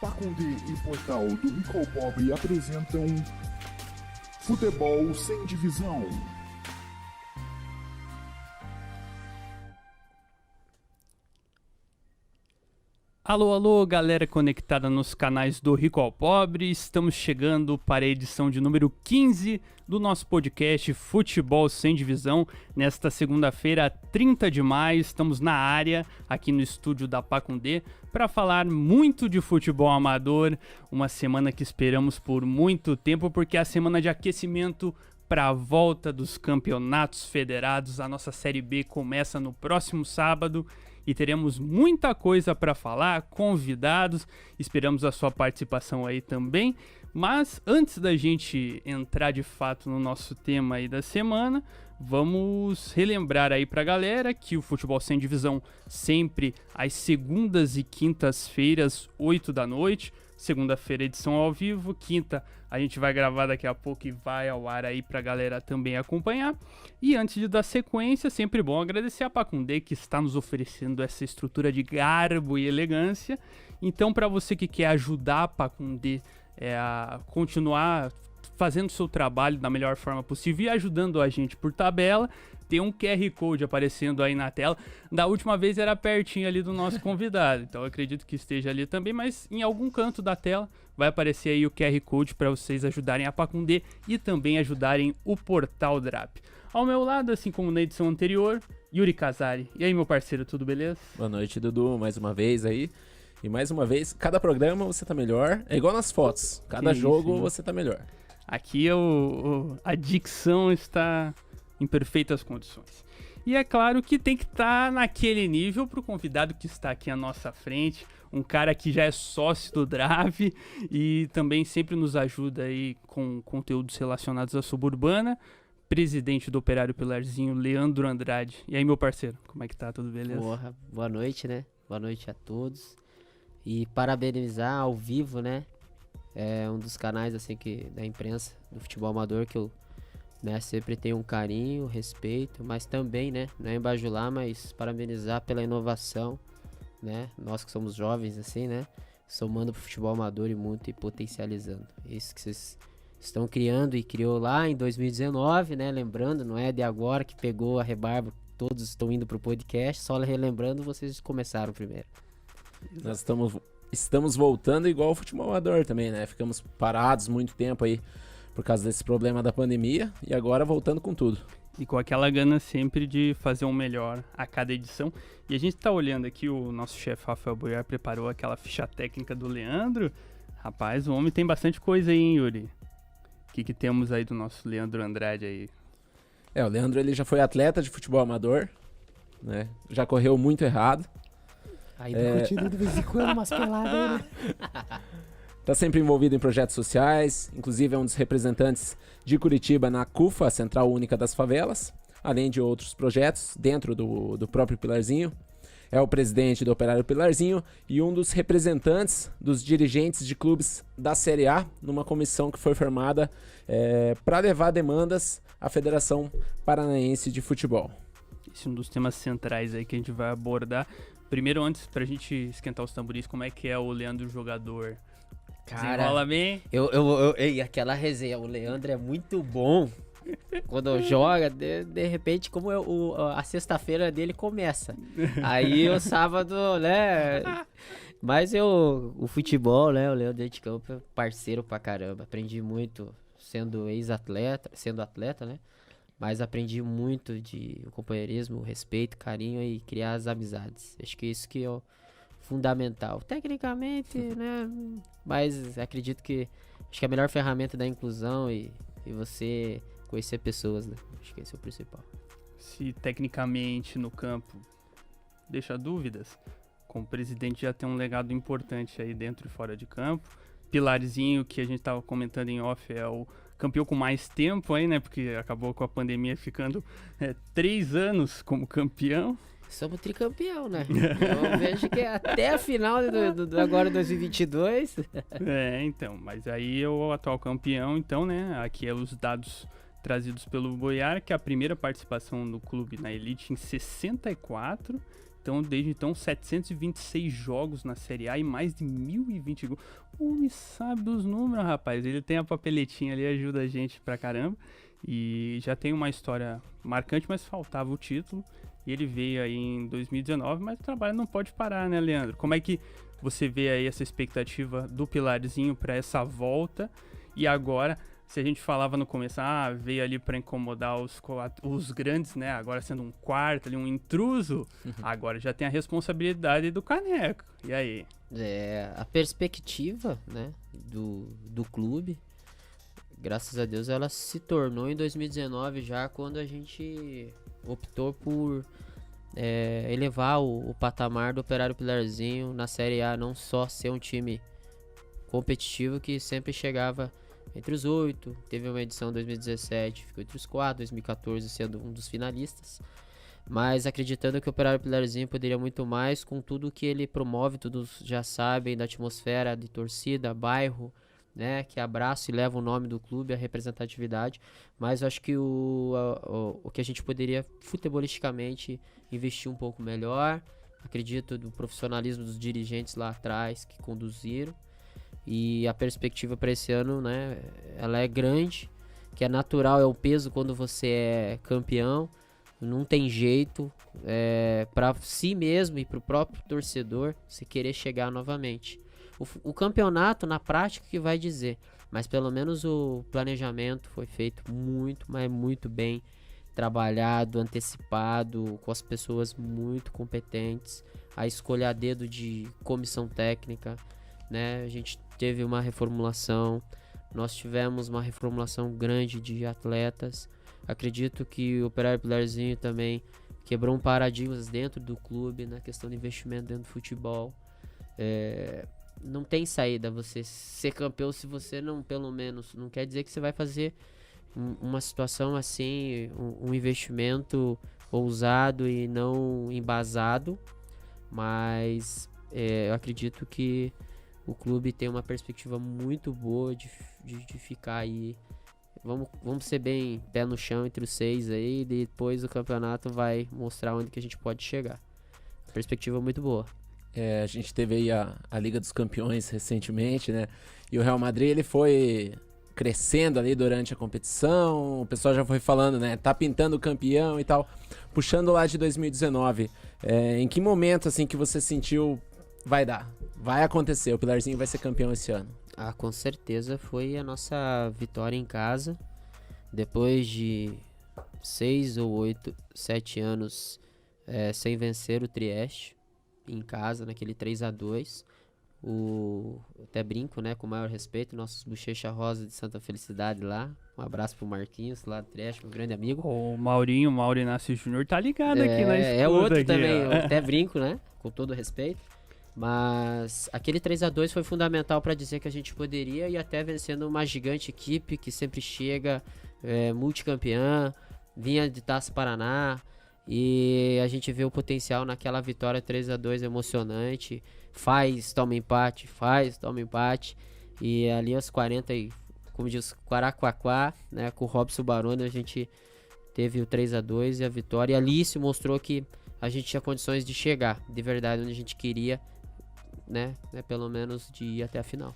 Pacundê e Portal do Rico ao Pobre apresentam Futebol Sem Divisão. Alô, alô, galera conectada nos canais do Rico ao Pobre, estamos chegando para a edição de número 15 do nosso podcast Futebol Sem Divisão. Nesta segunda-feira, 30 de maio, estamos na área, aqui no estúdio da Pacundê, para falar muito de futebol amador, uma semana que esperamos por muito tempo, porque é a semana de aquecimento para a volta dos campeonatos federados. A nossa Série B começa no próximo sábado e teremos muita coisa para falar, convidados, esperamos a sua participação aí também. Mas antes da gente entrar de fato no nosso tema aí da semana, vamos relembrar aí pra galera que o Futebol Sem Divisão sempre às segundas e quintas-feiras, 8 da noite. Segunda-feira, edição ao vivo. Quinta, a gente vai gravar daqui a pouco e vai ao ar aí pra galera também acompanhar. E antes de dar sequência, sempre bom agradecer a Pacundê, que está nos oferecendo essa estrutura de garbo e elegância. Então, para você que quer ajudar a Pacundê a continuar fazendo seu trabalho da melhor forma possível e ajudando a gente por tabela, tem um QR Code aparecendo aí na tela. Da última vez era pertinho ali do nosso convidado, então eu acredito que esteja ali também, mas em algum canto da tela vai aparecer aí o QR Code para vocês ajudarem a Pacundê e também ajudarem o Portal Drap. Ao meu lado, assim como na edição anterior, Yuri Casari. E aí, meu parceiro, tudo beleza? Boa noite, Dudu, mais uma vez aí. E mais uma vez, cada programa você tá melhor. É igual nas fotos, cada jogo você tá melhor. Aqui a dicção está em perfeitas condições. E é claro que tem que estar naquele nível pro convidado que está aqui à nossa frente, um cara que já é sócio do Drave e também sempre nos ajuda aí com conteúdos relacionados à suburbana, presidente do Operário Pilarzinho, Leandro Andrade. E aí, meu parceiro, como é que tá? Tudo beleza? Porra, boa noite, né? Boa noite a todos. E parabenizar ao vivo, né? É um dos canais, assim, da imprensa, do futebol amador, que eu, né, sempre tenho um carinho, respeito, mas também, né, não é embajular, mas parabenizar pela inovação, né, nós que somos jovens, assim, né, somando pro futebol amador e muito e potencializando. Isso que vocês estão criando e criou lá em 2019, né, lembrando, não é de agora que pegou a rebarba, todos estão indo pro podcast, só relembrando, vocês começaram primeiro. Nós estamos voltando igual o futebol amador também, né? Ficamos parados muito tempo aí por causa desse problema da pandemia e agora voltando com tudo. E com aquela gana sempre de fazer um melhor a cada edição. E a gente tá olhando aqui, o nosso chefe Rafael Boiar preparou aquela ficha técnica do Leandro. Rapaz, o homem tem bastante coisa aí, hein, Yuri? O que temos aí do nosso Leandro Andrade aí? O Leandro ele já foi atleta de futebol amador, né? Já correu muito errado. Ainda continua de vez em quando umas peladas aí, né? Tá sempre envolvido em projetos sociais, inclusive é um dos representantes de Curitiba na CUFA, a Central Única das Favelas, além de outros projetos dentro do próprio Pilarzinho. É o presidente do Operário Pilarzinho e um dos representantes dos dirigentes de clubes da Série A, numa comissão que foi formada para levar demandas à Federação Paranaense de Futebol. Esse é um dos temas centrais aí que a gente vai abordar. Primeiro, antes, pra gente esquentar os tamboris, como é que é o Leandro jogador? Cara, desenrola bem? E aquela resenha, o Leandro é muito bom quando joga, de repente, como a sexta-feira dele começa. Aí o sábado, né? Mas o futebol, né? O Leandro dentro de campo é parceiro pra caramba. Aprendi muito sendo atleta, né? Mas aprendi muito de companheirismo, respeito, carinho e criar as amizades. Acho que isso que é o fundamental. Tecnicamente, né? Mas acredito que acho que a melhor ferramenta da inclusão e você conhecer pessoas, né? Acho que esse é o principal. Se tecnicamente no campo deixa dúvidas, como presidente já tem um legado importante aí dentro e fora de campo. Pilarzinho, que a gente estava comentando em off, é o campeão com mais tempo aí, né? Porque acabou com a pandemia ficando 3 anos como campeão. Somos tricampeão, né? Eu vejo que até a final do agora 2022... Então, mas aí é o atual campeão, então, né? Aqui é os dados trazidos pelo Boiar, que é a primeira participação do clube na Elite em 64 Então, desde então, 726 jogos na Série A e mais de 1.020 gols. O homem sabe dos números, rapaz. Ele tem a papeletinha ali, ajuda a gente pra caramba. E já tem uma história marcante, mas faltava o título. E ele veio aí em 2019, mas o trabalho não pode parar, né, Leandro? Como é que você vê aí essa expectativa do Pilarzinho pra essa volta? E agora, se a gente falava no começo, veio ali pra incomodar os grandes, né? Agora sendo um quarto ali, um intruso, agora já tem a responsabilidade do Caneco. E aí? A perspectiva, né, do clube, graças a Deus, ela se tornou em 2019 já, quando a gente optou por elevar o patamar do Operário Pilarzinho na Série A, não só ser um time competitivo que sempre chegava entre os 8, teve uma edição em 2017, ficou entre os 4, 2014 sendo um dos finalistas, mas acreditando que o Operário Pilarzinho poderia muito mais com tudo que ele promove, todos já sabem da atmosfera de torcida, bairro, né, que abraça e leva o nome do clube, a representatividade, mas eu acho que o que a gente poderia futebolisticamente investir um pouco melhor, acredito do profissionalismo dos dirigentes lá atrás que conduziram, e a perspectiva para esse ano, né, ela é grande, que é natural, é o peso quando você é campeão, não tem jeito, para si mesmo e para o próprio torcedor se querer chegar novamente. O campeonato, na prática, que vai dizer, mas pelo menos o planejamento foi feito muito, mas muito bem trabalhado, antecipado, com as pessoas muito competentes, a escolha a dedo de comissão técnica, né? A gente teve uma reformulação, nós tivemos uma reformulação grande de atletas. Acredito que o Operário Pilarzinho também quebrou um paradigma dentro do clube, na questão de investimento dentro do futebol. Não tem saída você ser campeão se você não, pelo menos, não quer dizer que você vai fazer uma situação assim, um investimento ousado e não embasado, mas eu acredito que o clube tem uma perspectiva muito boa de ficar aí. Vamos ser bem pé no chão entre os 6 aí, e depois o campeonato vai mostrar onde que a gente pode chegar. Perspectiva muito boa. A gente teve aí a Liga dos Campeões recentemente, né? E o Real Madrid, ele foi crescendo ali durante a competição, o pessoal já foi falando, né? Tá pintando campeão e tal. Puxando lá de 2019, em que momento, assim, que você sentiu, vai dar, vai acontecer, o Pilarzinho vai ser campeão esse ano? Com certeza foi a nossa vitória em casa, depois de 6 ou 8, 7 anos sem vencer o Trieste em casa, naquele 3-2. Até brinco, né, com o maior respeito, nossos Bochecha Rosa de Santa Felicidade lá. Um abraço pro Marquinhos lá do Trieste, meu grande amigo. O Mauro Inácio Júnior tá ligado aqui na escuta. É outro aqui, também, ó. eu até brinco, né, com todo respeito. Mas aquele 3-2 foi fundamental para dizer que a gente poderia ir até vencendo uma gigante equipe que sempre chega, multicampeã, vinha de Taça Paraná, e a gente vê o potencial naquela vitória 3-2 emocionante. Toma empate, e ali aos 40, como diz, Quaraquaquá, né, com o Robson Baroni, a gente teve o 3-2 e a vitória, e ali se mostrou que a gente tinha condições de chegar de verdade onde a gente queria, né, pelo menos de ir até a final.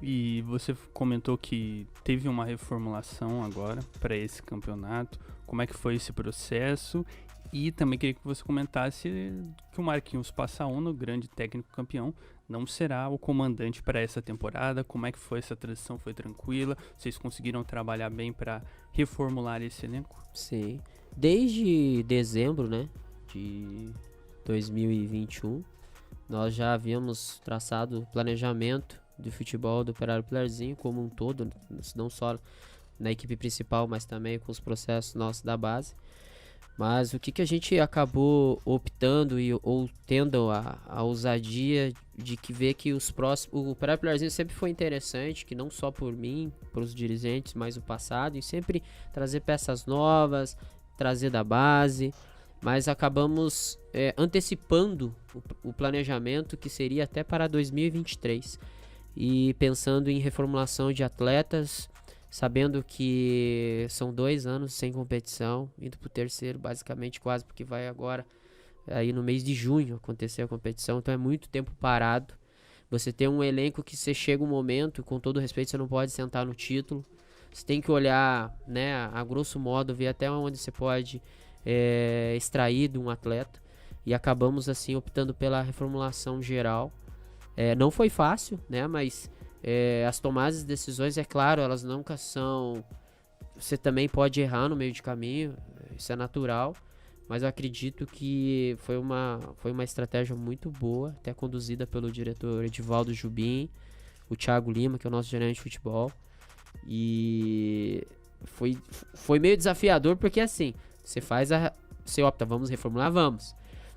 E você comentou que teve uma reformulação agora para esse campeonato. Como é que foi esse processo? E também queria que você comentasse que o Marquinhos Passaúno, grande técnico campeão, não será o comandante para essa temporada. Como é que foi essa transição? Foi tranquila? Vocês conseguiram trabalhar bem para reformular esse elenco? Sim. Desde dezembro, né, de 2021, nós já havíamos traçado o planejamento de futebol do Operário Pilarzinho como um todo, não só na equipe principal, mas também com os processos nossos da base. Mas o que a gente acabou optando ou tendo a ousadia de que ver que o Operário Pilarzinho sempre foi interessante, que não só por mim, para os dirigentes, mas o passado, e sempre trazer peças novas, trazer da base, mas acabamos antecipando o planejamento que seria até para 2023, e pensando em reformulação de atletas, sabendo que são 2 anos sem competição, indo para o terceiro basicamente quase, porque vai agora aí no mês de junho aconteceu a competição, então é muito tempo parado. Você tem um elenco que você chega um momento, com todo respeito, você não pode sentar no título. Você tem que olhar, né, a grosso modo, ver até onde você pode extrair de um atleta. E acabamos, assim, optando pela reformulação geral. Não foi fácil, né, mas as tomadas de decisões, é claro, elas nunca são... Você também pode errar no meio de caminho, isso é natural. Mas eu acredito que foi uma estratégia muito boa, até conduzida pelo diretor Edivaldo Jubim, o Thiago Lima, que é o nosso gerente de futebol. E foi meio desafiador, porque assim, você opta, vamos reformular, vamos.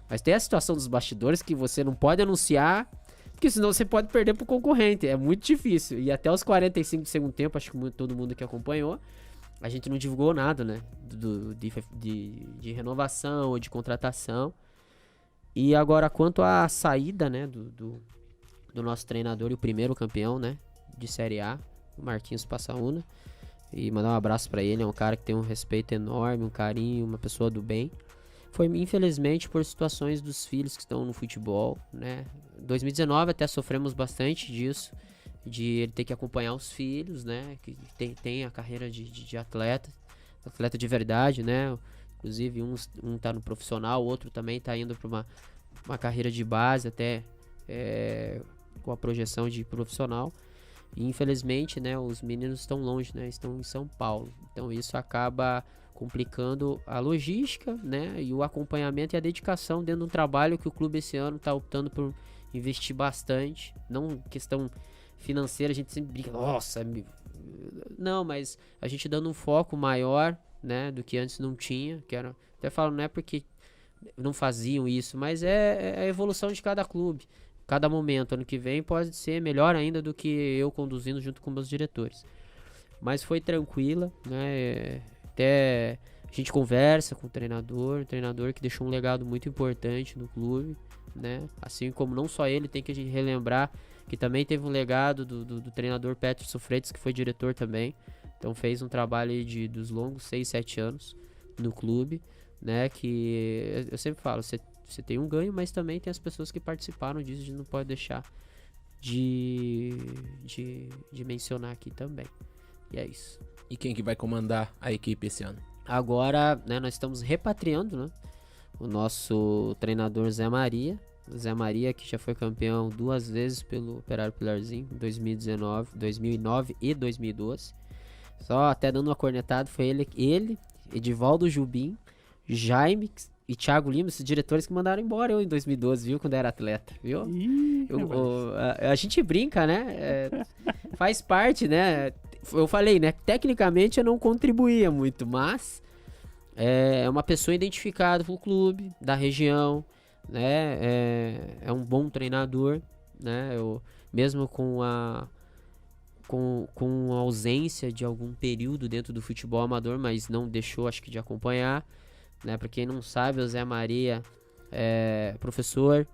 Mas tem a situação dos bastidores que você não pode anunciar, porque senão você pode perder pro concorrente, é muito difícil. E até os 45 do segundo tempo, acho que todo mundo que acompanhou, a gente não divulgou nada, né, de renovação ou de contratação. E agora, quanto à saída, né, do nosso treinador e o primeiro campeão, né, de Série A, o Marquinhos Passaúna, e mandar um abraço pra ele, é um cara que tem um respeito enorme, um carinho, uma pessoa do bem. Foi, infelizmente, por situações dos filhos que estão no futebol, né. 2019 até sofremos bastante disso, de ele ter que acompanhar os filhos, né, que tem a carreira de atleta de verdade, né, inclusive um tá no profissional, o outro também tá indo para uma carreira de base até com a projeção de profissional, e infelizmente, né, os meninos estão longe, né, estão em São Paulo, então isso acaba complicando a logística, né, e o acompanhamento e a dedicação dentro de um trabalho que o clube esse ano tá optando por investir bastante, não questão financeira, a gente sempre brinca, nossa, não, mas a gente dando um foco maior, né, do que antes não tinha, que era, até falo, não é porque não faziam isso, mas é a evolução de cada clube, cada momento. Ano que vem pode ser melhor ainda do que eu conduzindo junto com meus diretores, mas foi tranquila, né, até a gente conversa com o treinador que deixou um legado muito importante no clube, né, assim como não só ele, tem que a gente relembrar que também teve um legado do treinador Peterson Freitas, que foi diretor também, então fez um trabalho aí dos longos 6, 7 anos no clube, né, que eu sempre falo, você tem um ganho, mas também tem as pessoas que participaram disso, a gente não pode deixar de mencionar aqui também, e é isso. E quem que vai comandar a equipe esse ano? Agora, né, nós estamos repatriando, né, o nosso treinador Zé Maria, que já foi campeão 2 vezes pelo Operário Pilarzinho, em 2009 e 2012. Só até dando uma cornetada, foi ele, Edivaldo Jubim, Jaime e Thiago Lima, esses diretores que mandaram embora eu em 2012, viu, quando era atleta, viu? A gente brinca, né? Faz parte, né? Eu falei, né? Tecnicamente eu não contribuía muito, mas é uma pessoa identificada pelo clube, da região, né, é um bom treinador, né, mesmo com a ausência de algum período dentro do futebol amador, mas não deixou, acho que, de acompanhar, né, pra quem não sabe, o Zé Maria é professor,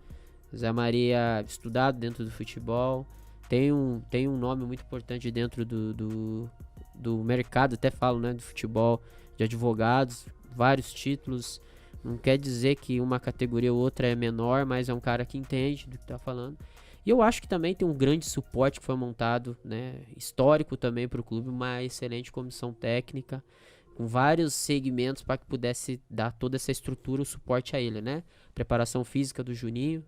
Zé Maria estudado dentro do futebol, tem um nome muito importante dentro do mercado, até falo, né, do futebol, de advogados, vários títulos. Não quer dizer que uma categoria ou outra é menor, mas é um cara que entende do que tá falando. E eu acho que também tem um grande suporte que foi montado, né, histórico também para o clube, uma excelente comissão técnica, com vários segmentos para que pudesse dar toda essa estrutura, o suporte a ele, né? Preparação física do Juninho,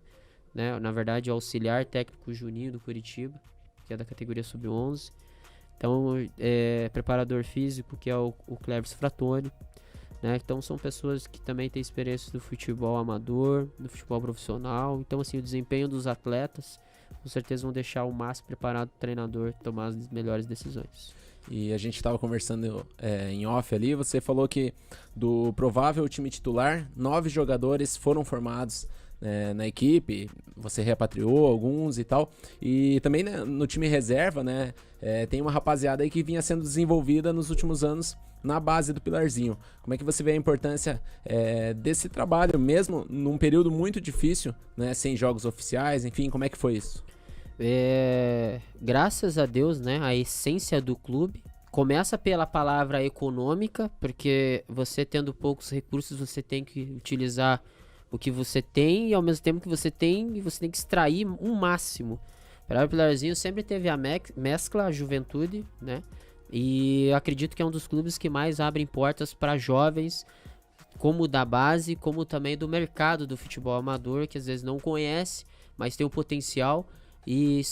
né? Na verdade, o auxiliar técnico Juninho do Curitiba, que é da categoria sub-11. Então, preparador físico, que é o Cleves Fratoni. Né? Então são pessoas que também têm experiência do futebol amador, do futebol profissional. Então, assim, o desempenho dos atletas com certeza vão deixar o máximo preparado o treinador tomar as melhores decisões. E a gente estava conversando em off ali, você falou que do provável time titular, 9 jogadores foram formados na equipe, você repatriou alguns e tal, e também, né, no time reserva, né, tem uma rapaziada aí que vinha sendo desenvolvida nos últimos anos na base do Pilarzinho. Como é que você vê a importância desse trabalho, mesmo num período muito difícil, né, sem jogos oficiais, enfim, como é que foi isso? Graças a Deus, né, a essência do clube começa pela palavra econômica, porque você tendo poucos recursos, você tem que utilizar o que você tem e ao mesmo tempo que você tem que extrair um máximo. O Operário Pilarzinho sempre teve a mescla, a juventude, né? E eu acredito que é um dos clubes que mais abrem portas para jovens, como da base, como também do mercado do futebol amador, que às vezes não conhece, mas tem o potencial e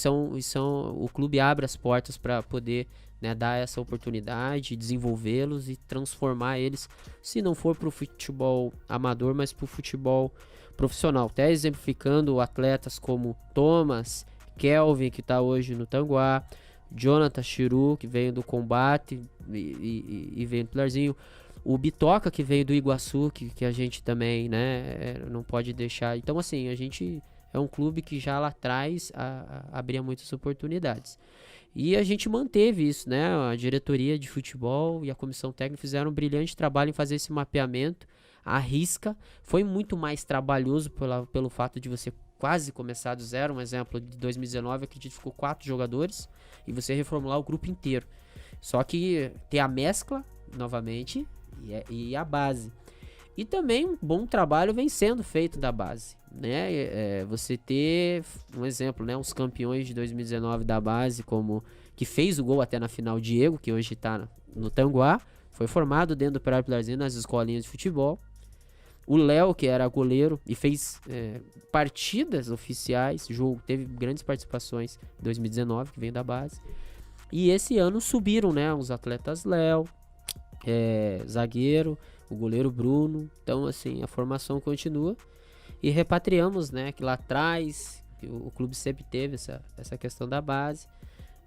o clube abre as portas para poder, né, dar essa oportunidade, desenvolvê-los e transformar eles, se não for para o futebol amador, mas para o futebol profissional. Até exemplificando atletas como Thomas, Kelvin, que está hoje no Tanguá, Jonathan Chiru, que veio do Combate e veio do Pilarzinho, o Bitoca, que veio do Iguaçu, que a gente também, né, não pode deixar. Então, assim, a gente é um clube que já lá atrás abria muitas oportunidades. E a gente manteve isso, né? A diretoria de futebol e a comissão técnica fizeram um brilhante trabalho em fazer esse mapeamento à risca. Foi muito mais trabalhoso pelo fato de você quase começar do zero. Um exemplo de 2019, acredito que ficou 4 jogadores e você reformular o grupo inteiro. Só que ter a mescla, novamente, e a base. E também um bom trabalho vem sendo feito da base, né? Você ter um exemplo, né? Os campeões de 2019 da base, como que fez o gol até na final, Diego, que hoje está no Tanguá, foi formado dentro do Operário Pilarzinho nas escolinhas de futebol. O Léo, que era goleiro e fez partidas oficiais, teve grandes participações em 2019, que vem da base. E esse ano subiram, né? Os atletas Léo, zagueiro, o goleiro Bruno. Então, assim, a formação continua. E repatriamos, né, que lá atrás o clube sempre teve essa questão da base,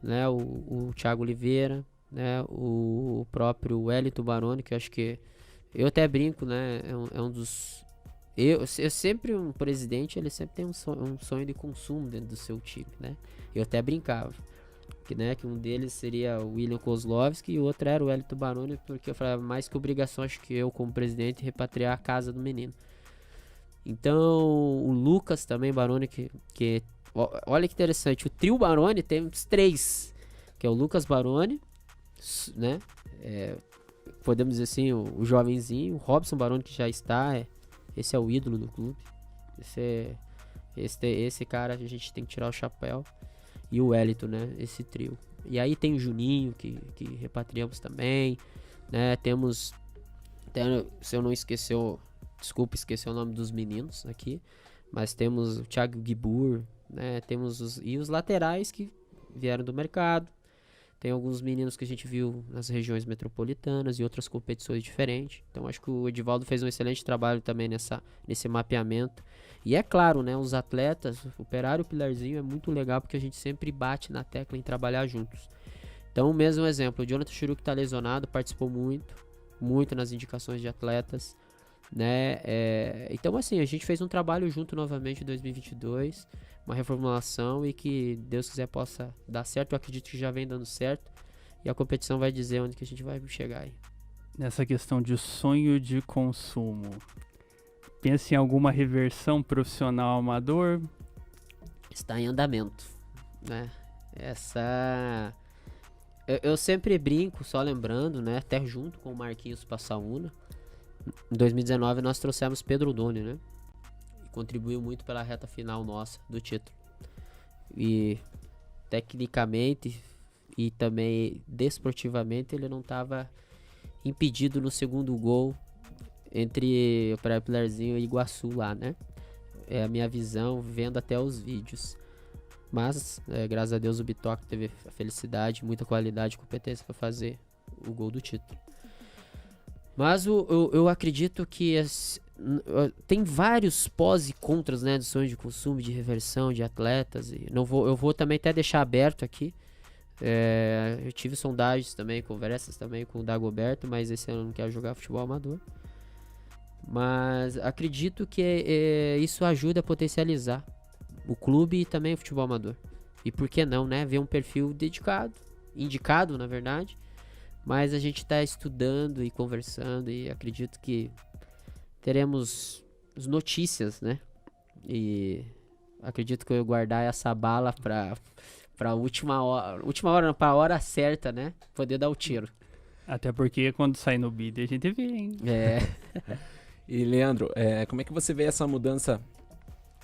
né, o Thiago Oliveira, né, o próprio Wellington Baroni, que eu acho que eu até brinco, né, é um dos... Eu sempre, um presidente, ele sempre tem um sonho de consumo dentro do seu time, né? Eu até brincava. Que um deles seria o William Kozlovski e o outro era o Wellington Baroni, porque eu falava, mais que obrigação, acho que eu, como presidente, repatriar a casa do menino. Então, o Lucas também, Baroni, que olha que interessante, o trio Baroni tem uns 3, que é o Lucas Baroni, né, podemos dizer assim, o jovenzinho, o Robson Baroni, que já está, esse é o ídolo do clube, esse cara a gente tem que tirar o chapéu. E o Wellington, né? Esse trio. E aí tem o Juninho, que repatriamos também, né? Temos... se eu não esqueceu... Desculpa esquecer o nome dos meninos aqui. Mas temos o Thiago Guibur, né? Temos os laterais que vieram do mercado. Tem alguns meninos que a gente viu nas regiões metropolitanas e outras competições diferentes. Então acho que o Edivaldo fez um excelente trabalho também nesse mapeamento. E é claro, né, os atletas, o Operário Pilarzinho é muito legal porque a gente sempre bate na tecla em trabalhar juntos. Então, o mesmo exemplo, o Jonathan Chiru, que está lesionado, participou muito nas indicações de atletas, né? Então, assim, a gente fez um trabalho junto novamente em 2022, uma reformulação e que Deus quiser possa dar certo. Eu acredito que já vem dando certo e a competição vai dizer onde que a gente vai chegar aí. Nessa questão de sonho de consumo, pensa em alguma reversão profissional amador? Está em andamento, né? Eu sempre brinco, só lembrando, né? Até junto com o Marquinhos Passaúna. Em 2019 nós trouxemos Pedro Doni, né? E contribuiu muito pela reta final nossa do título. E tecnicamente e também desportivamente ele não estava impedido no segundo gol entre o Operário Pilarzinho e Iguaçu lá, né? É a minha visão, vendo até os vídeos. Mas, graças a Deus, o Bitoca teve a felicidade, muita qualidade e competência para fazer o gol do título. Mas eu acredito que tem vários pós e contras, né? De sonho de consumo, de reversão, de atletas. E eu vou também até deixar aberto aqui. Eu tive sondagens também, conversas também com o Dagoberto, mas esse ano eu não quero jogar futebol amador. Mas acredito que isso ajuda a potencializar o clube e também o futebol amador. E por que não, né? Ver um perfil indicado, na verdade. Mas a gente está estudando e conversando e acredito que teremos notícias, né? E acredito que eu vou guardar essa bala para última hora, para a hora certa, né? Poder dar o tiro. Até porque quando sai no bid a gente vê, hein? E, Leandro, como é que você vê essa mudança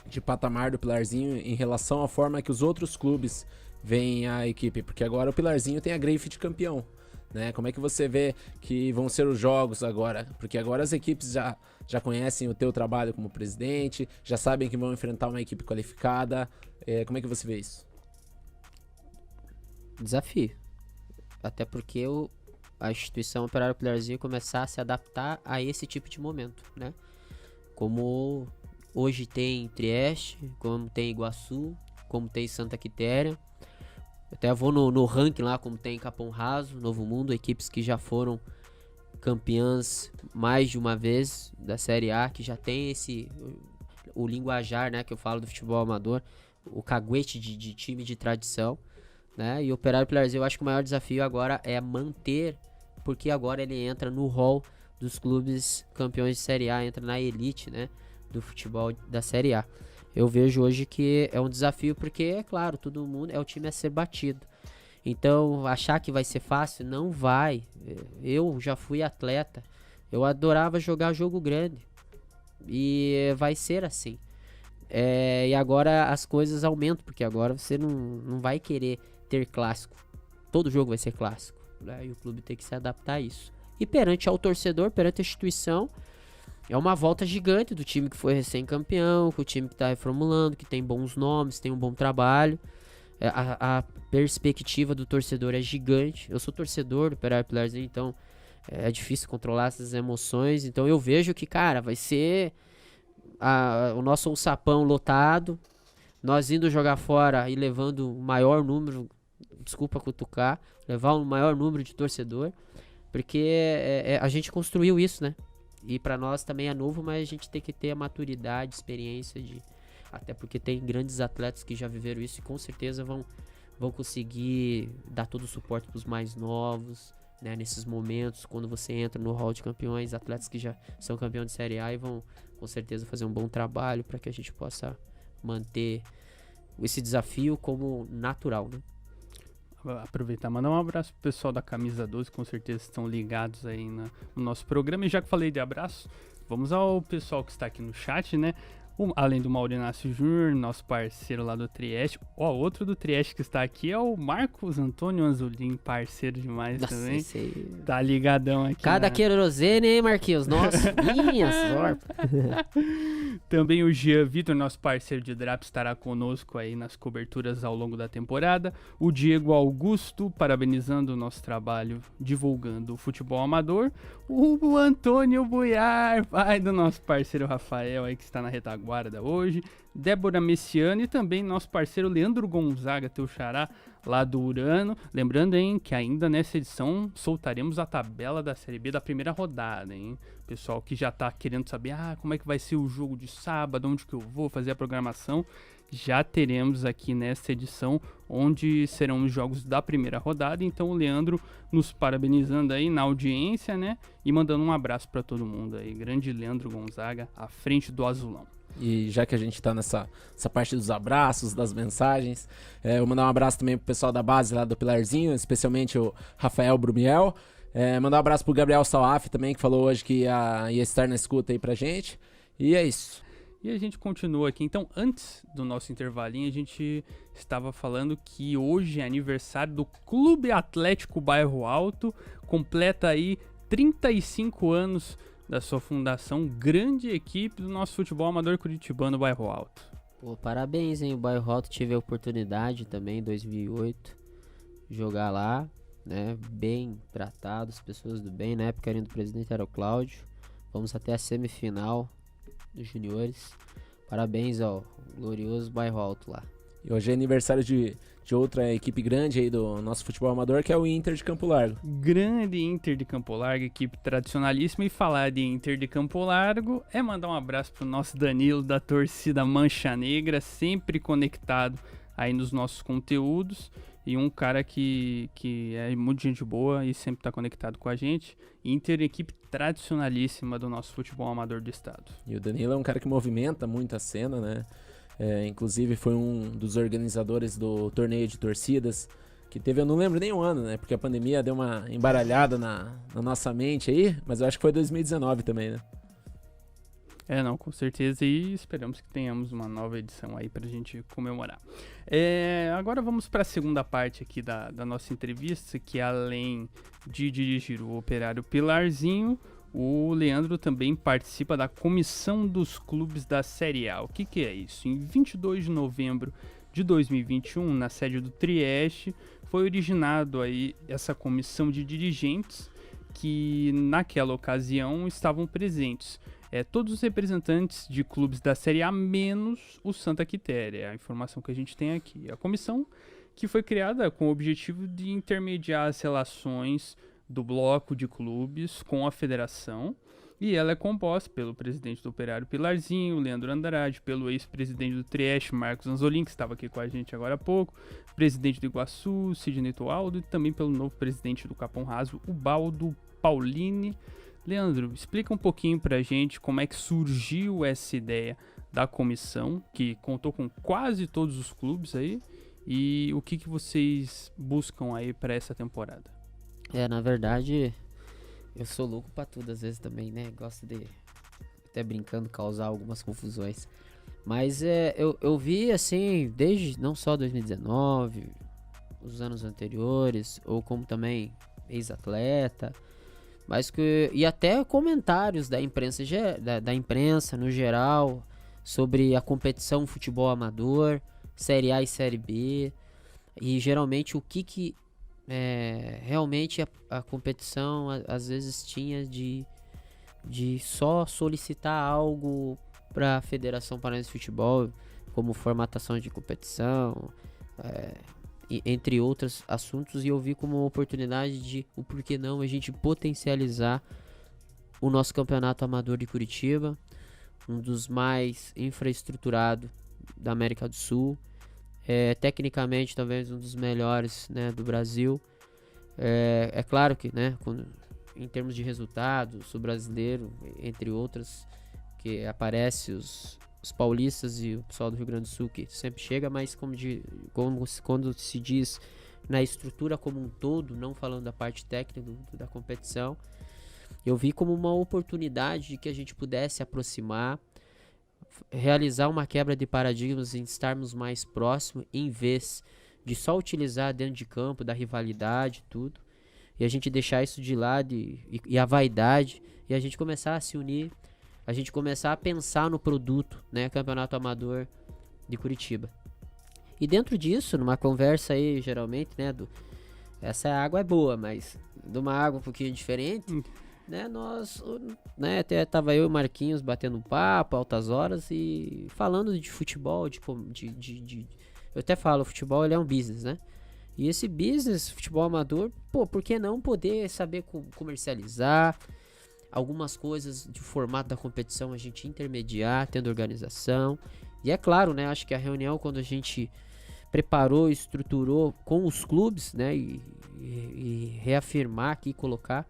de patamar do Pilarzinho em relação à forma que os outros clubes veem a equipe? Porque agora o Pilarzinho tem a grife de campeão, né? Como é que você vê que vão ser os jogos agora? Porque agora as equipes já conhecem o teu trabalho como presidente, já sabem que vão enfrentar uma equipe qualificada. Como é que você vê isso? Desafio. Até porque a instituição Operário Pilarzinho começar a se adaptar a esse tipo de momento, né? Como hoje tem Trieste, como tem Iguaçu, como tem Santa Quitéria. Até vou no ranking lá, como tem Capão Raso, Novo Mundo, equipes que já foram campeãs mais de uma vez da Série A, que já tem o linguajar, né, que eu falo do futebol amador, o caguete de time de tradição, né? E o Operário Pilarzinho, eu acho que o maior desafio agora é manter, porque agora ele entra no hall dos clubes campeões de Série A, entra na elite, né, do futebol da Série A. Eu vejo hoje que é um desafio porque, é claro, todo mundo é o time a ser batido. Então, achar que vai ser fácil, não vai. Eu já fui atleta, eu adorava jogar jogo grande e vai ser assim. E agora as coisas aumentam, porque agora você não vai querer ter clássico. Todo jogo vai ser clássico, né? E o clube tem que se adaptar a isso. E perante ao torcedor, perante a instituição, é uma volta gigante do time que foi recém-campeão, com o time que está reformulando, que tem bons nomes, tem um bom trabalho. A perspectiva do torcedor é gigante. Eu sou torcedor do Operário Pilarzinho, então é difícil controlar essas emoções. Então eu vejo que, cara, vai ser o nosso sapão lotado, nós indo jogar fora e levando o maior número, desculpa cutucar, levar o maior número de torcedor, porque a gente construiu isso, né? E pra nós também é novo, mas a gente tem que ter a maturidade, experiência até porque tem grandes atletas que já viveram isso e com certeza vão conseguir dar todo o suporte pros mais novos, né? Nesses momentos, quando você entra no hall de campeões, atletas que já são campeões de Série A e vão com certeza fazer um bom trabalho para que a gente possa manter esse desafio como natural, né? Aproveitar, mandar um abraço pro pessoal da Camisa 12, com certeza estão ligados aí no nosso programa. E já que falei de abraço, vamos ao pessoal que está aqui no chat, né? Além do Maurinácio Júnior, nosso parceiro lá do Trieste. Outro do Trieste que está aqui é o Marcos Antônio Anzolin, parceiro demais. Nossa, também. Tá ligadão aqui. Cada querosene, hein, Marquinhos? Nossa, minha sorte. Também o Jean Vitor, nosso parceiro de Drap, estará conosco aí nas coberturas ao longo da temporada. O Diego Augusto, parabenizando o nosso trabalho, divulgando o futebol amador. O Antônio Buiar, pai do nosso parceiro Rafael aí que está na retaguarda hoje. Débora Messiano e também nosso parceiro Leandro Gonzaga, teu xará, lá do Urano. Lembrando, hein, que ainda nessa edição soltaremos a tabela da Série B da primeira rodada, hein? Pessoal que já tá querendo saber, como é que vai ser o jogo de sábado, onde que eu vou fazer a programação, já teremos aqui nessa edição, onde serão os jogos da primeira rodada. Então o Leandro nos parabenizando aí na audiência, né? E mandando um abraço para todo mundo aí. Grande Leandro Gonzaga, à frente do Azulão. E já que a gente tá nessa parte dos abraços, das mensagens, eu vou mandar um abraço também pro pessoal da base lá do Pilarzinho, especialmente o Rafael Brumiel. Mandar um abraço pro Gabriel Salaf também, que falou hoje que ia estar na escuta aí pra gente. E é isso. E a gente continua aqui. Então, antes do nosso intervalinho, a gente estava falando que hoje é aniversário do Clube Atlético Bairro Alto. Completa aí 35 anos da sua fundação, grande equipe do nosso futebol amador curitibano Bairro Alto. Pô, parabéns, hein? O Bairro Alto tive a oportunidade também em 2008 jogar lá, né? Bem tratados, pessoas do bem. Na época o presidente era o Cláudio. Vamos até a semifinal dos juniores. Parabéns ao glorioso Bairro Alto lá. E hoje é aniversário de outra equipe grande aí do nosso futebol amador, que é o Inter de Campo Largo. Grande Inter de Campo Largo, equipe tradicionalíssima. E falar de Inter de Campo Largo é mandar um abraço pro nosso Danilo da torcida Mancha Negra, sempre conectado aí nos nossos conteúdos. E um cara que é muito gente boa e sempre tá conectado com a gente. Inter, equipe tradicionalíssima do nosso futebol amador do estado. E o Danilo é um cara que movimenta muito a cena, né? Inclusive foi um dos organizadores do torneio de torcidas, que teve, eu não lembro nem o ano, né? Porque a pandemia deu uma embaralhada na nossa mente aí, mas eu acho que foi 2019 também, né? Não, com certeza, e esperamos que tenhamos uma nova edição aí pra gente comemorar. Agora vamos para a segunda parte aqui da nossa entrevista, que além de dirigir o Operário Pilarzinho, o Leandro também participa da comissão dos clubes da Série A. O que é isso? Em 22 de novembro de 2021, na sede do Trieste, foi originado aí essa comissão de dirigentes que naquela ocasião estavam presentes. Todos os representantes de clubes da Série A, menos o Santa Quitéria, é a informação que a gente tem aqui. A comissão que foi criada com o objetivo de intermediar as relações do bloco de clubes com a federação, e ela é composta pelo presidente do Operário Pilarzinho, Leandro Andrade, pelo ex-presidente do Trieste, Marcos Anzolin, que estava aqui com a gente agora há pouco, presidente do Iguaçu, Sidney Toaldo, e também pelo novo presidente do Capão Raso, Ubaldo Paulini. Leandro, explica um pouquinho pra gente como é que surgiu essa ideia da comissão, que contou com quase todos os clubes aí, e o que vocês buscam aí pra essa temporada. Na verdade, eu sou louco pra tudo às vezes também, né? Gosto de, até brincando, causar algumas confusões. Mas eu vi assim, desde não só 2019, os anos anteriores, ou como também ex-atleta, mas e até comentários da imprensa, da imprensa no geral sobre a competição futebol amador, Série A e Série B, e geralmente o que realmente a competição às vezes tinha de só solicitar algo para a Federação Paranaense de Futebol, como formatação de competição, entre outros assuntos, e eu vi como uma oportunidade de, o porquê não, a gente potencializar o nosso campeonato amador de Curitiba, um dos mais infraestruturados da América do Sul, tecnicamente talvez um dos melhores, né, do Brasil. É claro que, né, em termos de resultados, o brasileiro, entre outros, que aparece os paulistas e o pessoal do Rio Grande do Sul que sempre chega, mas quando se diz na estrutura como um todo, não falando da parte técnica da competição, eu vi como uma oportunidade de que a gente pudesse aproximar, realizar uma quebra de paradigmas em estarmos mais próximos, em vez de só utilizar dentro de campo, da rivalidade e tudo, e a gente deixar isso de lado e a vaidade, e a gente começar a se unir, a gente começar a pensar no produto, né, Campeonato Amador de Curitiba. E dentro disso, numa conversa aí, geralmente, né, essa água é boa, mas de uma água um pouquinho diferente, né, né, até tava eu e o Marquinhos batendo papo, altas horas, e falando de futebol, eu até falo, o futebol ele é um business, né, e esse business, futebol amador, por que não poder saber comercializar, algumas coisas de formato da competição a gente intermediar, tendo organização. E é claro, né, acho que a reunião, quando a gente preparou, estruturou com os clubes, né, e reafirmar aqui, colocar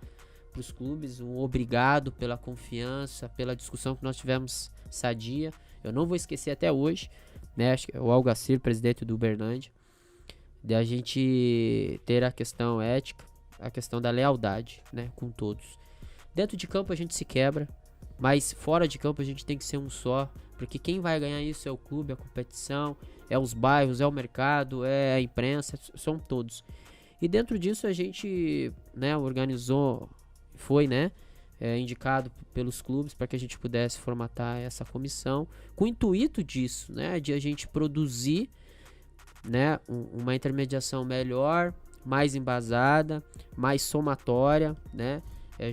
para os clubes um obrigado pela confiança, pela discussão que nós tivemos sadia. Eu não vou esquecer até hoje, né, acho que é o Algacir, presidente do Uberlândia, de a gente ter a questão ética, a questão da lealdade, né, com todos. Dentro de campo a gente se quebra, mas fora de campo a gente tem que ser um só, porque quem vai ganhar isso é o clube, a competição, é os bairros, é o mercado, é a imprensa, são todos. E dentro disso a gente, né, organizou, foi, né, indicado pelos clubes para que a gente pudesse formatar essa comissão, com o intuito disso, né, de a gente produzir, né, uma intermediação melhor, mais embasada, mais somatória, né,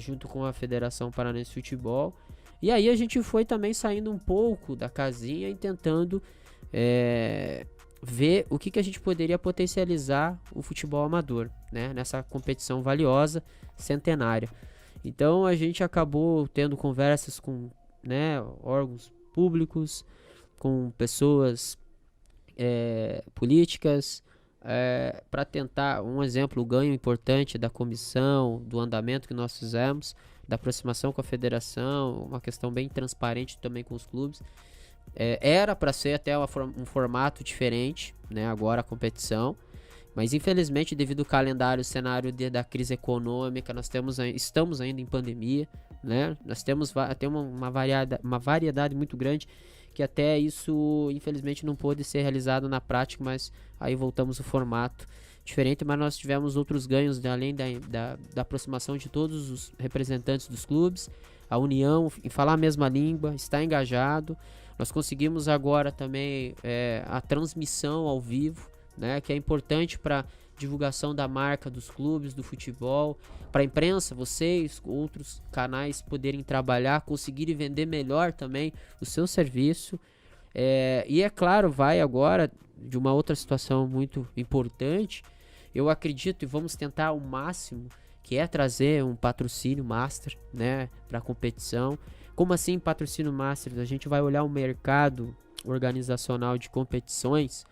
junto com a Federação Paranaense de Futebol. E aí a gente foi também saindo um pouco da casinha e tentando ver o que a gente poderia potencializar o futebol amador, né, nessa competição valiosa, centenária. Então a gente acabou tendo conversas com, né, órgãos públicos, com pessoas políticas, para tentar, um exemplo, o ganho importante da comissão, do andamento que nós fizemos, da aproximação com a federação, uma questão bem transparente também com os clubes. Era para ser até um formato diferente, né, agora a competição, mas infelizmente devido ao calendário, o cenário da crise econômica, nós estamos ainda em pandemia, né? Nós temos uma variedade muito grande, que até isso, infelizmente, não pôde ser realizado na prática, mas aí voltamos ao formato diferente, mas nós tivemos outros ganhos, né, além da aproximação de todos os representantes dos clubes, a união em falar a mesma língua, estar engajado. Nós conseguimos agora também a transmissão ao vivo, né, que é importante para divulgação da marca dos clubes, do futebol, para a imprensa, vocês, outros canais poderem trabalhar, conseguirem vender melhor também o seu serviço. E é claro, vai agora de uma outra situação muito importante. Eu acredito e vamos tentar ao máximo, que é trazer um patrocínio master, né, para a competição. Como assim patrocínio master? A gente vai olhar o mercado organizacional de competições,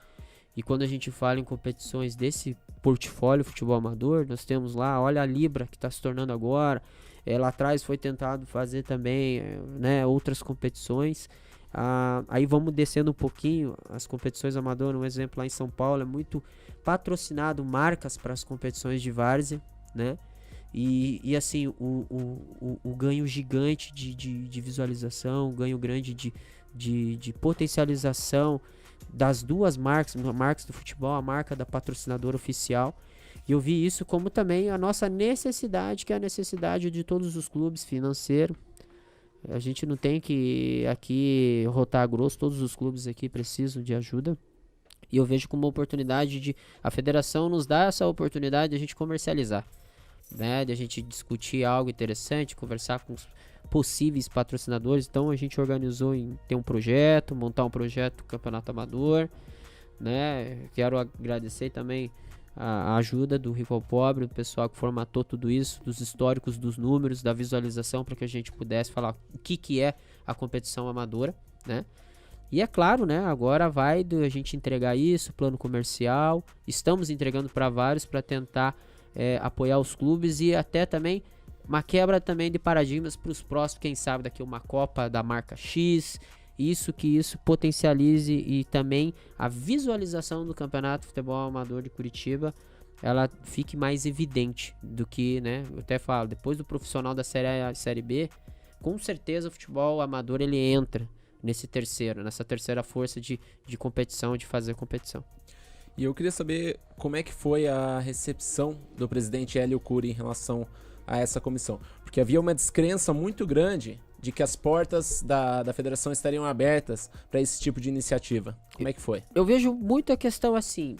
e quando a gente fala em competições desse portfólio futebol amador, nós temos lá, olha a Libra que está se tornando agora, lá atrás foi tentado fazer também, né, outras competições. Aí vamos descendo um pouquinho, as competições amadoras, um exemplo lá em São Paulo, é muito patrocinado marcas para as competições de várzea, né? E assim, o ganho gigante de visualização, o ganho grande de potencialização das duas marcas do futebol, a marca da patrocinadora oficial. E eu vi isso como também a nossa necessidade, que é a necessidade de todos os clubes financeiro. A gente não tem que aqui rotar grosso, todos os clubes aqui precisam de ajuda. E eu vejo como uma oportunidade de a federação nos dá essa oportunidade de a gente comercializar, né? De a gente discutir algo interessante, conversar com os possíveis patrocinadores. Então a gente organizou em ter um projeto, montar um projeto do Campeonato Amador, né? Quero agradecer também a ajuda do Rico ao Pobre, do pessoal que formatou tudo isso, dos históricos, dos números, da visualização, para que a gente pudesse falar o que é a competição amadora, né? E é claro, né, agora vai a gente entregar isso, plano comercial, estamos entregando para vários para tentar apoiar os clubes e até também uma quebra também de paradigmas para os próximos, quem sabe daqui uma Copa da marca X, isso potencialize e também a visualização do Campeonato Futebol Amador de Curitiba, ela fique mais evidente do que, né, eu até falo, depois do profissional da Série A e Série B, com certeza o futebol amador ele entra nessa terceira força de competição, de fazer competição. E eu queria saber como é que foi a recepção do presidente Hélio Cury em relação a essa comissão. Porque havia uma descrença muito grande de que as portas da federação estariam abertas para esse tipo de iniciativa. Como é que foi? Eu vejo muito a questão assim,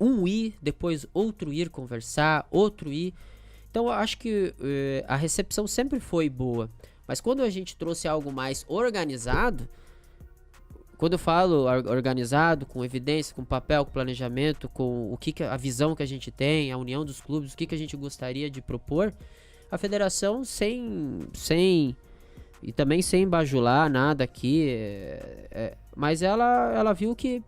um ir, depois outro ir conversar, outro ir. Então eu acho que a recepção sempre foi boa. Mas quando a gente trouxe algo mais organizado, quando eu falo organizado, com evidência, com papel, com planejamento, com a visão que a gente tem, a união dos clubes, o que a gente gostaria de propor, a federação e também sem bajular nada aqui, mas ela viu que,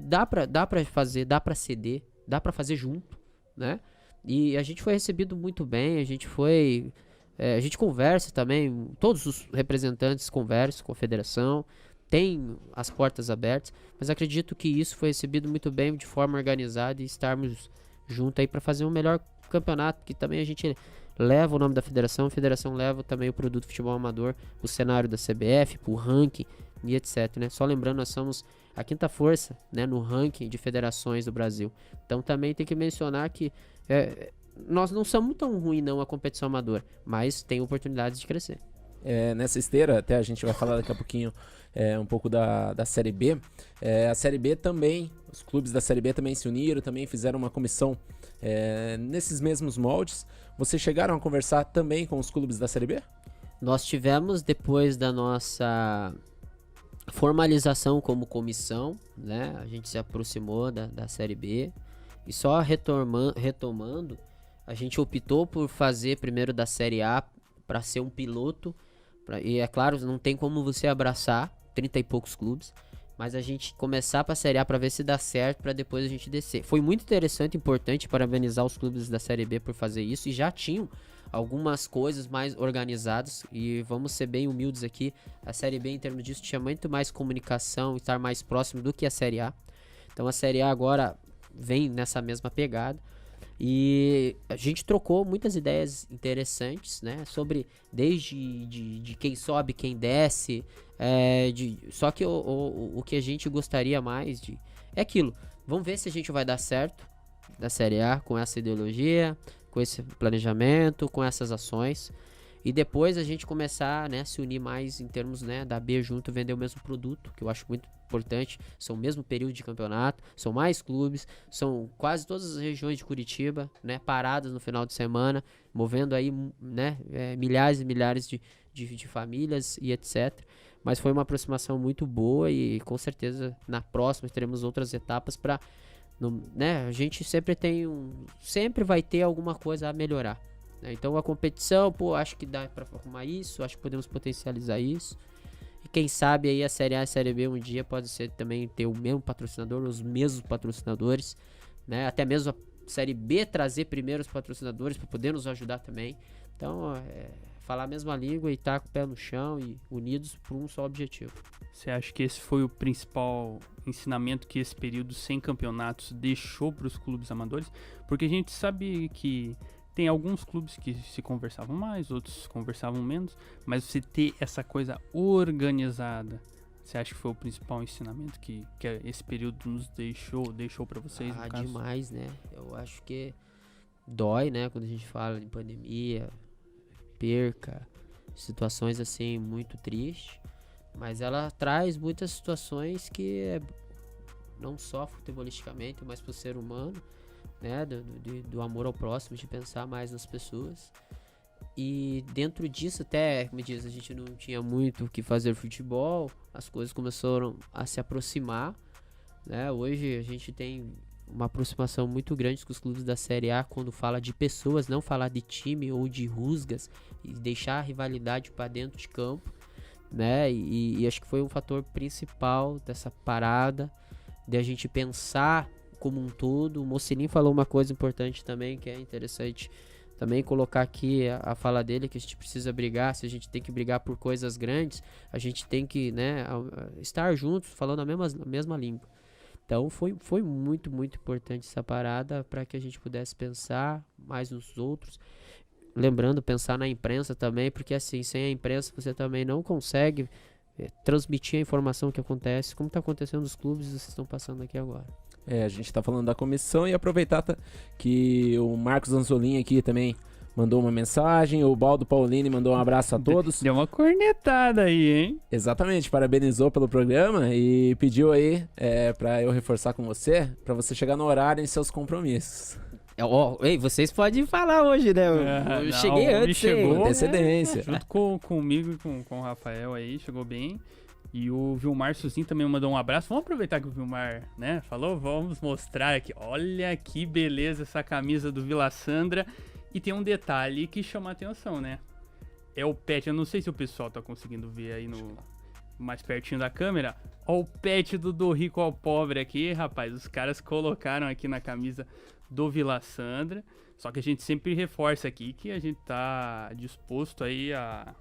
dá pra fazer, dá pra ceder, dá pra fazer junto, né? E a gente foi recebido muito bem, a gente conversa também, todos os representantes conversam com a federação, tem as portas abertas, mas acredito que isso foi recebido muito bem, de forma organizada, e estarmos juntos aí para fazer um melhor campeonato, que também a gente leva o nome da federação, a federação leva também o produto futebol amador, o cenário da CBF, pro ranking e etc, né? Só lembrando, nós somos a quinta força, né, no ranking de federações do Brasil. Então também tem que mencionar que nós não somos tão ruins não a competição amadora, mas tem oportunidades de crescer. Nessa esteira, até a gente vai falar daqui a pouquinho um pouco da Série B. A Série B também, os clubes da Série B também se uniram, também fizeram uma comissão nesses mesmos moldes. Vocês chegaram a conversar também com os clubes da Série B? Nós tivemos, depois da nossa formalização como comissão, né, a gente se aproximou da Série B, e só retomando, a gente optou por fazer primeiro da Série A para ser um piloto, e é claro, não tem como você abraçar 30 e poucos clubes, mas a gente começar para a Série A para ver se dá certo, para depois a gente descer. Foi muito interessante, importante, parabenizar os clubes da Série B por fazer isso, e já tinham algumas coisas mais organizadas, e vamos ser bem humildes aqui, a Série B em termos disso tinha muito mais comunicação, estar mais próximo do que a Série A. Então a Série A agora vem nessa mesma pegada. E a gente trocou muitas ideias interessantes, né? Sobre desde de quem sobe, quem desce. Só que o que a gente gostaria mais é aquilo. Vamos ver se a gente vai dar certo da Série A com essa ideologia, com esse planejamento, com essas ações. E depois a gente começar, né, se unir mais em termos, né, da B junto, vender o mesmo produto, que eu acho muito importante. São o mesmo período de campeonato, são mais clubes, são quase todas as regiões de Curitiba, né, paradas no final de semana, movendo aí, né, milhares e milhares de famílias e etc. Mas foi uma aproximação muito boa e com certeza na próxima teremos outras etapas para, né, a gente sempre vai ter alguma coisa a melhorar. Então a competição, acho que dá pra arrumar isso, acho que podemos potencializar isso. E quem sabe aí a Série A e a Série B um dia pode ser também ter o mesmo patrocinador, os mesmos patrocinadores, né? Até mesmo a Série B trazer primeiro os patrocinadores para poder nos ajudar também. Então, falar a mesma língua e estar com o pé no chão e unidos por um só objetivo. Você acha que esse foi o principal ensinamento que esse período sem campeonatos deixou para os clubes amadores? Porque a gente sabe que tem alguns clubes que se conversavam mais, outros conversavam menos, mas você ter essa coisa organizada, você acha que foi o principal ensinamento que esse período nos deixou para vocês, no caso? Demais, né? Eu acho que dói, né, quando a gente fala de pandemia, perca, situações assim muito tristes, mas ela traz muitas situações que não só futebolisticamente, mas pro ser humano, né, do amor ao próximo, de pensar mais nas pessoas. E dentro disso, até, como diz, a gente não tinha muito o que fazer futebol, as coisas começaram a se aproximar, né? Hoje a gente tem uma aproximação muito grande com os clubes da Série A quando fala de pessoas, não falar de time ou de rusgas, e deixar a rivalidade para dentro de campo, né? E acho que foi um fator principal dessa parada, de a gente pensar como um todo. O Mocelin falou uma coisa importante também, que é interessante também colocar aqui a fala dele, que a gente precisa brigar. Se a gente tem que brigar por coisas grandes, a gente tem que, né, estar juntos, falando a mesma língua. Então foi muito, muito importante essa parada para que a gente pudesse pensar mais nos outros. Lembrando, pensar na imprensa também, porque assim, sem a imprensa você também não consegue transmitir a informação que acontece, como está acontecendo nos clubes e vocês estão passando aqui agora. A gente tá falando da comissão e aproveitar que o Marcos Anzolin aqui também mandou uma mensagem, o Baldo Paulini mandou um abraço a todos. Deu uma cornetada aí, hein? Exatamente, parabenizou pelo programa e pediu aí pra eu reforçar com você, pra você chegar no horário em seus compromissos. Ei, vocês podem falar hoje, né? Eu cheguei antes, chegou, com antecedência. Junto comigo e com o Rafael aí, chegou bem. E o Vilmar Suzin também mandou um abraço. Vamos aproveitar que o Vilmar, né, falou, vamos mostrar aqui. Olha que beleza essa camisa do Vila Sandra. E tem um detalhe que chama a atenção, né? É o pet, eu não sei se o pessoal tá conseguindo ver aí mais pertinho da câmera. Ó, o pet do Rico ao Pobre aqui, rapaz. Os caras colocaram aqui na camisa do Vila Sandra. Só que a gente sempre reforça aqui que a gente tá disposto aí a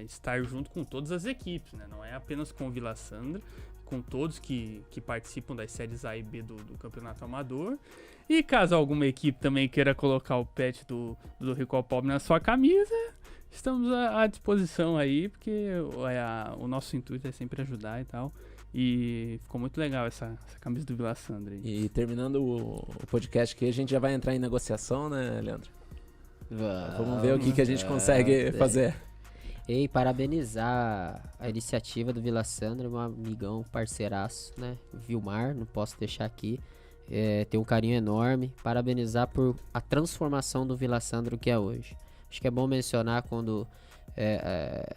estar junto com todas as equipes, né? Não é apenas com o Vila Sandra, com todos que participam das séries A e B do Campeonato Amador. E caso alguma equipe também queira colocar o pet do Rico ao Pobre na sua camisa, estamos à disposição aí, porque o nosso intuito é sempre ajudar e tal. E ficou muito legal essa camisa do Vila Sandra aí. E terminando o podcast aqui, a gente já vai entrar em negociação, né, Leandro? Vamos ver o que a gente consegue fazer. E parabenizar a iniciativa do Vila Sandra, meu amigão, parceiraço, né? Vilmar, não posso deixar aqui. Tem um carinho enorme. Parabenizar por a transformação do Vila Sandra que é hoje. Acho que é bom mencionar quando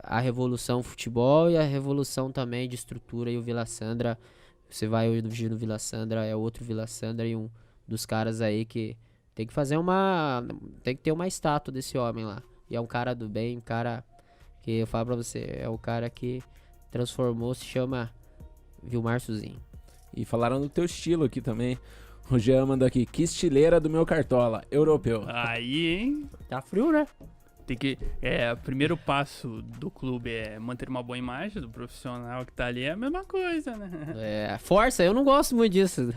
a revolução futebol e a revolução também de estrutura. E o Vila Sandra, você vai hoje no Vila Sandra, é outro Vila Sandra e um dos caras aí que tem que fazer tem que ter uma estátua desse homem lá. E é um cara do bem, um cara que eu falo pra você, é o cara que transformou, se chama Vilmar Suzin. E falaram do teu estilo aqui também. O Jean mandou aqui, que estileira do meu cartola, europeu. Aí, hein? Tá frio, né? Tem que, o primeiro passo do clube é manter uma boa imagem do profissional que tá ali, é a mesma coisa, né? Força, eu não gosto muito disso.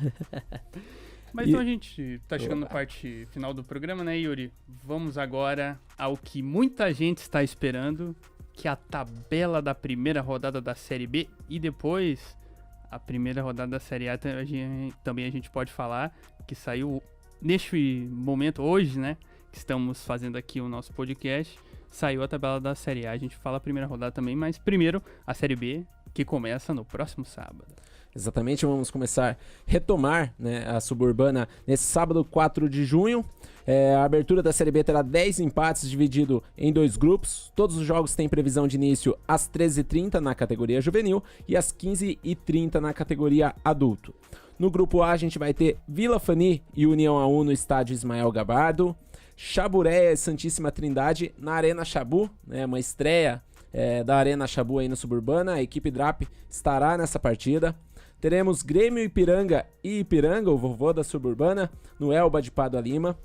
Mas então a gente tá chegando na parte final do programa, né, Yuri? Vamos agora ao que muita gente está esperando, que é a tabela da primeira rodada da Série B e depois a primeira rodada da Série A também a gente pode falar, que saiu neste momento, hoje, né, que estamos fazendo aqui o nosso podcast, saiu a tabela da Série A, a gente fala a primeira rodada também, mas primeiro a Série B, que começa no próximo sábado. Exatamente, vamos retomar, né, a Suburbana nesse sábado, 4 de junho. A abertura da Série B terá 10 empates dividido em 2 grupos. Todos os jogos têm previsão de início às 13h30 na categoria juvenil e às 15h30 na categoria adulto. No grupo A a gente vai ter Vila Fani e União A1 no estádio Ismael Gabardo, Chaburé e Santíssima Trindade na Arena Chabu, né, uma estreia da Arena Chabu aí no Suburbana. A equipe DRAP estará nessa partida. Teremos Grêmio Ipiranga e Ipiranga, o vovô da Suburbana, no Elba de Pádua Lima.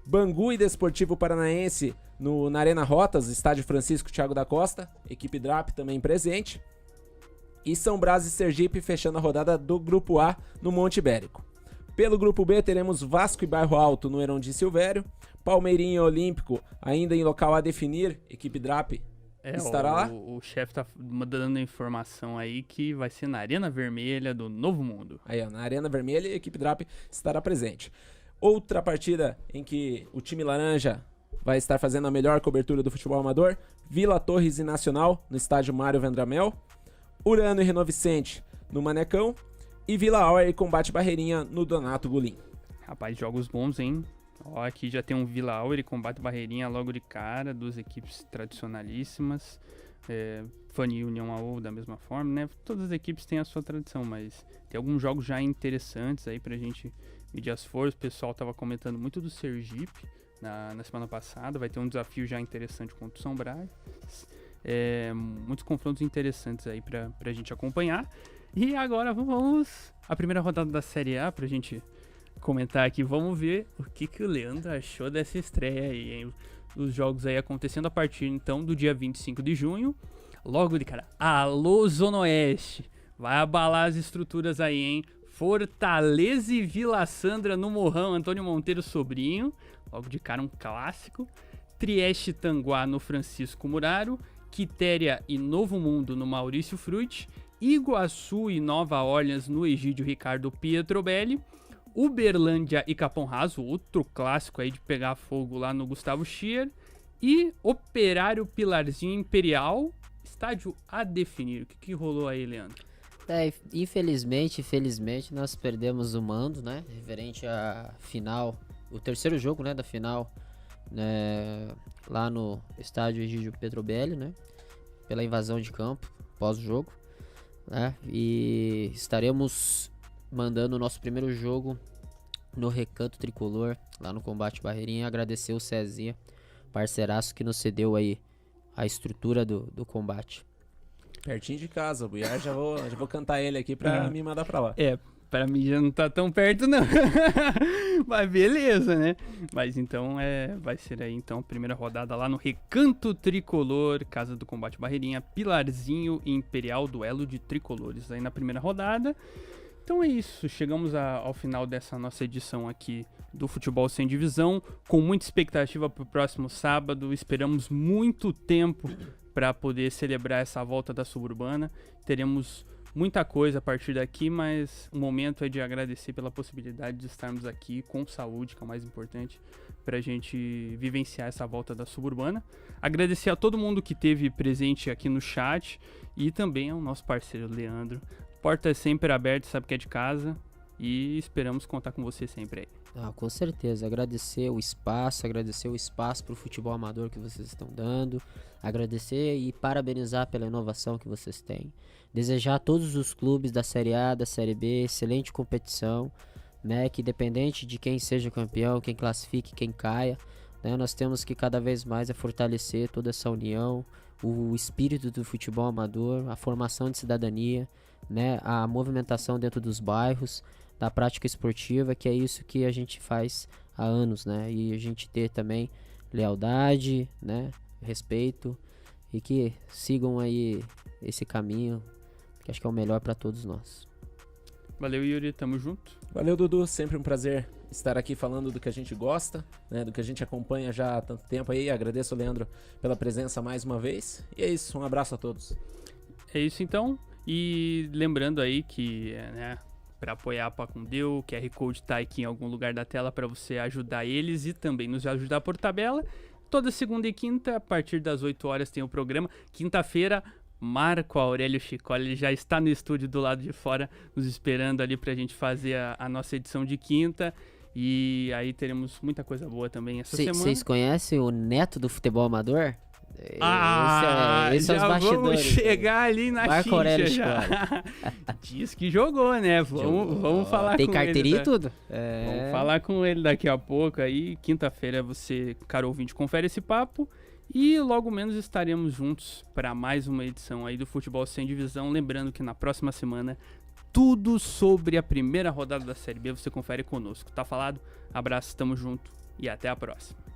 Bangu e Desportivo Paranaense na Arena Rotas, estádio Francisco Thiago da Costa, equipe DRAP também presente. E São Brás e Sergipe fechando a rodada do Grupo A no Monte Ibérico. Pelo Grupo B teremos Vasco e Bairro Alto no Heron de Silvério, Palmeirinha e Olímpico ainda em local a definir, equipe DRAP estará lá. O chefe tá dando informação aí que vai ser na Arena Vermelha do Novo Mundo. Aí, na Arena Vermelha, a equipe DRAP estará presente. Outra partida em que o time laranja vai estar fazendo a melhor cobertura do futebol amador, Vila Torres e Nacional no estádio Mário Vendramel, Urano e Reno Vicente no Manecão e Vila Auer e Combate Barreirinha no Donato Gulim. Rapaz, jogos bons, hein? Ó, aqui já tem um Vila Auer e Combate Barreirinha logo de cara, duas equipes tradicionalíssimas. Fani e União AU da mesma forma, né? Todas as equipes têm a sua tradição, mas tem alguns jogos já interessantes aí pra gente medir as forças. O pessoal tava comentando muito do Sergipe na semana passada. Vai ter um desafio já interessante contra o São Brás. Muitos confrontos interessantes aí pra gente acompanhar. E agora vamos à primeira rodada da Série A pra gente comentar aqui. Vamos ver o que o Leandro achou dessa estreia aí, hein? Os jogos aí acontecendo a partir então do dia 25 de junho. Logo de cara, alô Zona Oeste, vai abalar as estruturas aí, hein? Fortaleza e Vila Sandra no Morrão, Antônio Monteiro Sobrinho, logo de cara um clássico. Trieste e Tanguá no Francisco Muraro, Quitéria e Novo Mundo no Maurício Frutti, Iguaçu e Nova Orleans no Egídio Ricardo Pietrobelli, Uberlândia e Capão Raso, outro clássico aí de pegar fogo lá no Gustavo Schier, e Operário Pilarzinho Imperial, estádio a definir. O que rolou aí, Leandro? Infelizmente, nós perdemos o mando, né, referente à final, o terceiro jogo, né, da final, né, lá no estádio Egídio Pietrobelli, né, pela invasão de campo, pós-jogo, né, e estaremos mandando o nosso primeiro jogo no Recanto Tricolor, lá no Combate Barreirinha. Agradecer o Cezinha, parceiraço que nos cedeu aí a estrutura do combate. Pertinho de casa, o Buiar, já vou cantar ele aqui pra me mandar pra lá. Pra mim já não tá tão perto não. Mas beleza, né? Mas então vai ser aí então a primeira rodada lá no Recanto Tricolor, Casa do Combate Barreirinha, Pilarzinho e Imperial, duelo de tricolores aí na primeira rodada. Então é isso, chegamos ao final dessa nossa edição aqui do Futebol Sem Divisão, com muita expectativa para o próximo sábado. Esperamos muito tempo para poder celebrar essa volta da Suburbana. Teremos muita coisa a partir daqui, mas o momento é de agradecer pela possibilidade de estarmos aqui com saúde, que é o mais importante, para a gente vivenciar essa volta da Suburbana. Agradecer a todo mundo que esteve presente aqui no chat e também ao nosso parceiro Leandro. Porta é sempre aberta, sabe que é de casa, e esperamos contar com você sempre aí. Com certeza, agradecer o espaço para o futebol amador que vocês estão dando, agradecer e parabenizar pela inovação que vocês têm, desejar a todos os clubes da Série A, da Série B, excelente competição, né, que independente de quem seja campeão, quem classifique, quem caia, né, nós temos que cada vez mais fortalecer toda essa união, o espírito do futebol amador, a formação de cidadania, né, a movimentação dentro dos bairros, da prática esportiva, que é isso que a gente faz há anos, né, e a gente ter também lealdade, né, respeito, e que sigam aí esse caminho, que acho que é o melhor para todos nós. Valeu, Yuri, tamo junto. Valeu, Dudu, sempre um prazer estar aqui falando do que a gente gosta, né, do que a gente acompanha já há tanto tempo aí. Agradeço, Leandro, pela presença mais uma vez. E é isso, um abraço a todos. É isso então, e lembrando aí que, né, para apoiar a Pacundeu, o QR Code tá aqui em algum lugar da tela para você ajudar eles e também nos ajudar por tabela. Toda segunda e quinta, a partir das 8 horas tem o programa. Quinta-feira, Marco Aurélio Chicoli, ele já está no estúdio do lado de fora, nos esperando ali pra gente fazer a nossa edição de quinta. E aí teremos muita coisa boa também essa semana. Vocês conhecem o neto do futebol amador? Esse são os já vamos bastidores. chegar ali na Marco Aurélio xixa já. Diz que jogou, né? Vamos falar Tem com carteirinha ele. e tudo. Vamos falar com ele daqui a pouco aí. Quinta-feira você, caro ouvinte, confere esse papo. E logo menos estaremos juntos para mais uma edição aí do Futebol Sem Divisão. Lembrando que na próxima semana, tudo sobre a primeira rodada da Série B você confere conosco. Tá falado? Abraço, tamo junto e até a próxima.